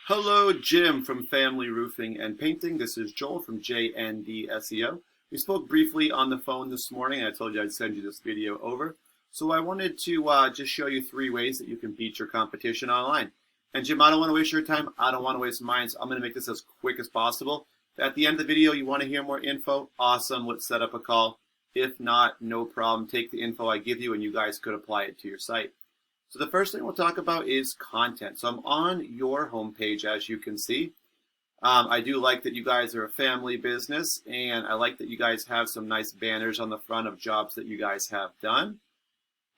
Hello, Jim from Family Roofing and Painting. This is Joel from JND SEO. We spoke briefly on the phone this morning. I told you I'd send you this video over. So I wanted to just show you 3 ways that you can beat your competition online. And Jim, I don't want to waste your time. I don't want to waste mine, so I'm going to make this as quick as possible. At the end of the video, you want to hear more info? Awesome. Let's set up a call. If not, no problem. Take the info I give you and you guys could apply it to your site. So the first thing we'll talk about is content. So I'm on your homepage, as you can see. I do like that you guys are a family business, and I like that you guys have some nice banners on the front of jobs that you guys have done.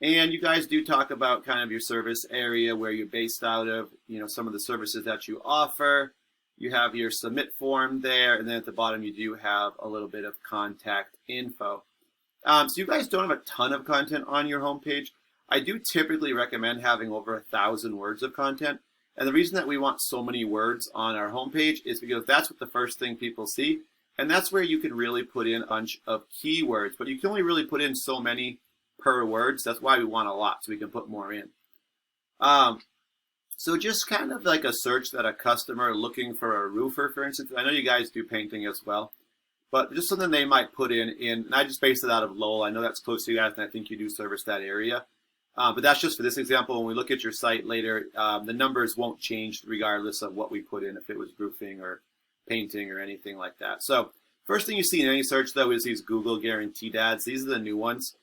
And you guys do talk about kind of your service area, where you're based out of, some of the services that you offer. You have your submit form there, and then at the bottom you do have a little bit of contact info. So you guys don't have a ton of content on your homepage. I do typically recommend having over 1,000 words of content. And the reason that we want so many words on our homepage is because that's what the first thing people see. And that's where you can really put in a bunch of keywords. But you can only really put in so many per words. That's why we want a lot, so we can put more in. So just kind of like a search that a customer looking for a roofer, for instance. I know you guys do painting as well. But just something they might put in, and I just based it out of Lowell. I know that's close to you guys, and I think you do service that area. But that's just for this example. When we look at your site later, the numbers won't change regardless of what we put in, if it was roofing or painting or anything like that. So first thing you see in any search, though, is these Google guaranteed ads. These are the new ones.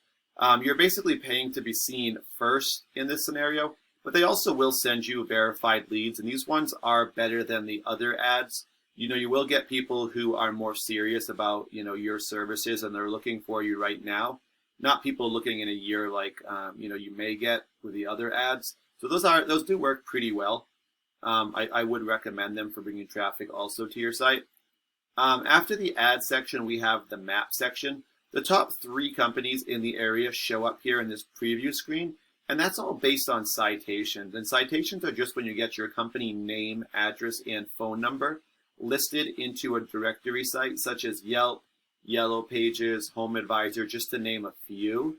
You're basically paying to be seen first in this scenario, but they also will send you verified leads, and these ones are better than the other ads. You will get people who are more serious about, your services, and they're looking for you right now. Not people looking in a year like you may get with the other ads. So those do work pretty well. I would recommend them for bringing traffic also to your site. After the ad section, we have the map section. The top 3 companies in the area show up here in this preview screen, and that's all based on citations. And citations are just when you get your company name, address, and phone number listed into a directory site such as Yelp, Yellow Pages, Home Advisor, just to name a few.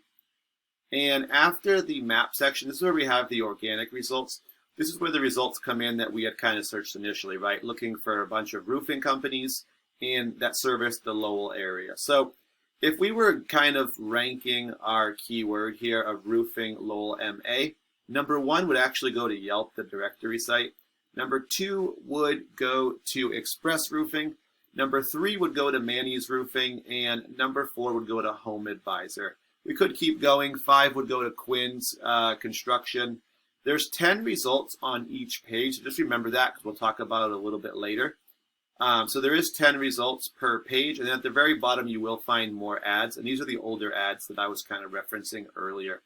And after the map section, this is where we have the organic results. This is where the results come in that we had kind of searched initially, right? Looking for a bunch of roofing companies and that service the Lowell area. So if we were kind of ranking our keyword here of roofing Lowell MA, number 1 would actually go to Yelp, the directory site. Number 2 would go to Express Roofing. Number 3 would go to Manny's Roofing, and number 4 would go to Home Advisor. We could keep going. 5 would go to Quinn's Construction. There's 10 results on each page. Just remember that, because we'll talk about it a little bit later. So there is 10 results per page, and then at the very bottom you will find more ads, and these are the older ads that I was kind of referencing earlier.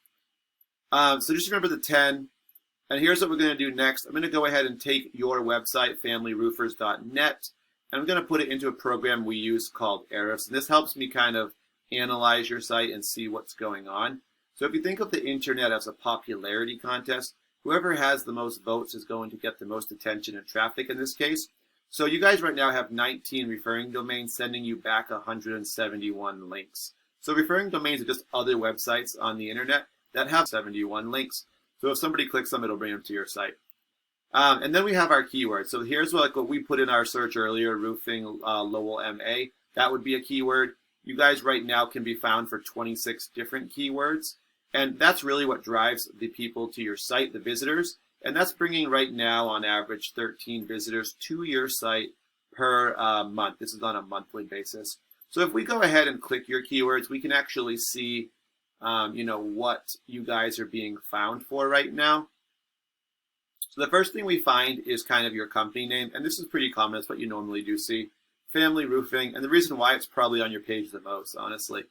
So just remember the 10. And here's what we're going to do next. I'm going to go ahead and take your website, familyroofers.net, and I'm going to put it into a program we use called Ahrefs. And this helps me kind of analyze your site and see what's going on. So if you think of the internet as a popularity contest, whoever has the most votes is going to get the most attention and traffic in this case. So you guys right now have 19 referring domains sending you back 171 links. So referring domains are just other websites on the internet that have 71 links. So if somebody clicks them, it'll bring them to your site. And then we have our keywords. So here's what we put in our search earlier, roofing Lowell MA. That would be a keyword. You guys right now can be found for 26 different keywords. And that's really what drives the people to your site, the visitors. And that's bringing right now on average 13 visitors to your site per month. This is on a monthly basis. So if we go ahead and click your keywords, we can actually see what you guys are being found for right now. So the first thing we find is kind of your company name, and this is pretty common. It's what you normally do see. Family Roofing, and the reason why it's probably on your page the most, honestly.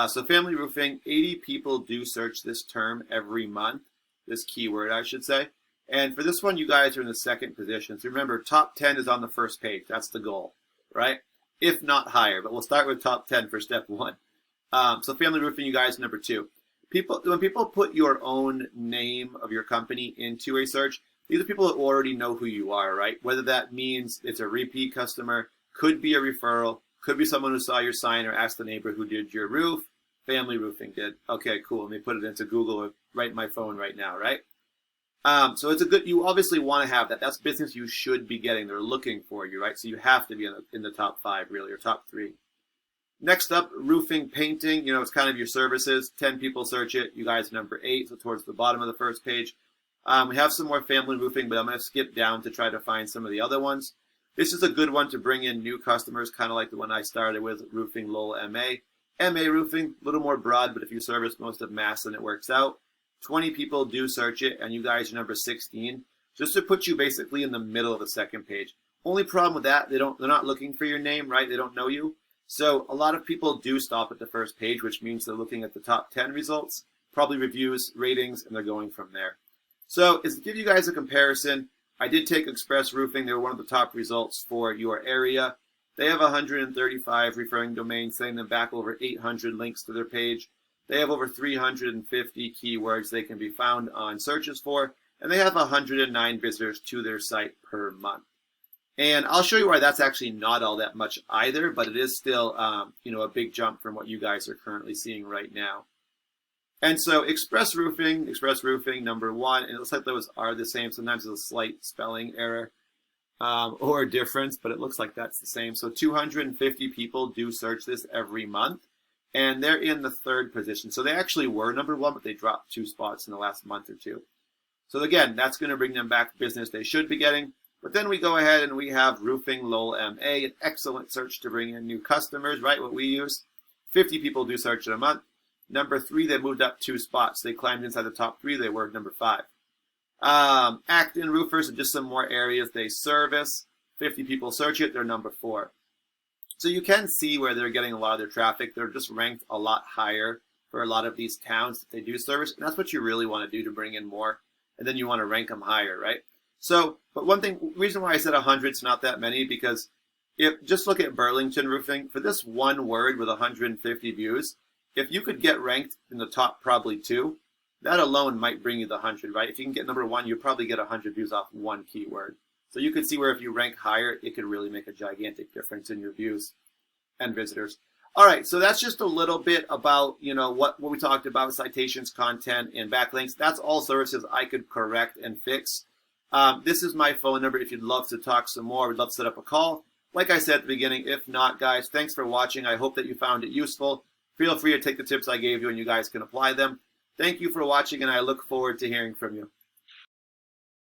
So Family Roofing, 80 people do search this term every month, this keyword, I should say. And for this one, you guys are in the 2nd position. So remember, top 10 is on the first page. That's the goal, right? If not higher, but we'll start with top 10 for step 1. So Family Roofing, you guys, number 2. When people put your own name of your company into a search, these are people that already know who you are, right? Whether that means it's a repeat customer, could be a referral, could be someone who saw your sign or asked the neighbor who did your roof. Family Roofing did. Okay, cool. Let me put it into Google right in my phone right now, right? So it's a good, you obviously want to have that. That's business you should be getting. They're looking for you, right? So you have to be in the top 5, really, or top 3. Next up, roofing, painting. It's kind of your services. 10 people search it. You guys are number 8, so towards the bottom of the first page. We have some more family roofing, but I'm going to skip down to try to find some of the other ones. This is a good one to bring in new customers, kind of like the one I started with, Roofing Lowell MA. MA roofing, a little more broad, but if you service most of Mass, then it works out. 20 people do search it, and you guys are number 16, just to put you basically in the middle of the second page. Only problem with that, they're not looking for your name, right? They don't know you. So a lot of people do stop at the first page, which means they're looking at the top 10 results, probably reviews, ratings, and they're going from there. So to give you guys a comparison, I did take Express Roofing. They were one of the top results for your area. They have 135 referring domains, sending them back over 800 links to their page. They have over 350 keywords they can be found on searches for, and they have 109 visitors to their site per month. And I'll show you why that's actually not all that much either, but it is still, a big jump from what you guys are currently seeing right now. And so Express Roofing, number 1, and it looks like those are the same. Sometimes there's a slight spelling error or difference, but it looks like that's the same. So 250 people do search this every month. And they're in the 3rd position. So they actually were number 1, but they dropped 2 spots in the last month or 2. So again, that's going to bring them back business they should be getting. But then we go ahead and we have Roofing Lowell MA, an excellent search to bring in new customers, right? What we use. 50 people do search in a month. Number 3, they moved up 2 spots. They climbed inside the top 3. They were number 5. Acton Roofers are just some more areas they service. 50 people search it. They're number 4. So you can see where they're getting a lot of their traffic. They're just ranked a lot higher for a lot of these towns that they do service. And that's what you really want to do to bring in more. And then you want to rank them higher, right? So, but reason why I said 100 is not that many, because just look at Burlington Roofing. For this one word with 150 views, if you could get ranked in the top probably 2, that alone might bring you the 100, right? If you can get number 1, you'll probably get 100 views off one keyword. So you could see where if you rank higher, it could really make a gigantic difference in your views and visitors. All right, so that's just a little bit about, what we talked about, citations, content, and backlinks. That's all services I could correct and fix. This is my phone number. If you'd love to talk some more, we'd love to set up a call. Like I said at the beginning, if not, guys, thanks for watching. I hope that you found it useful. Feel free to take the tips I gave you and you guys can apply them. Thank you for watching, and I look forward to hearing from you.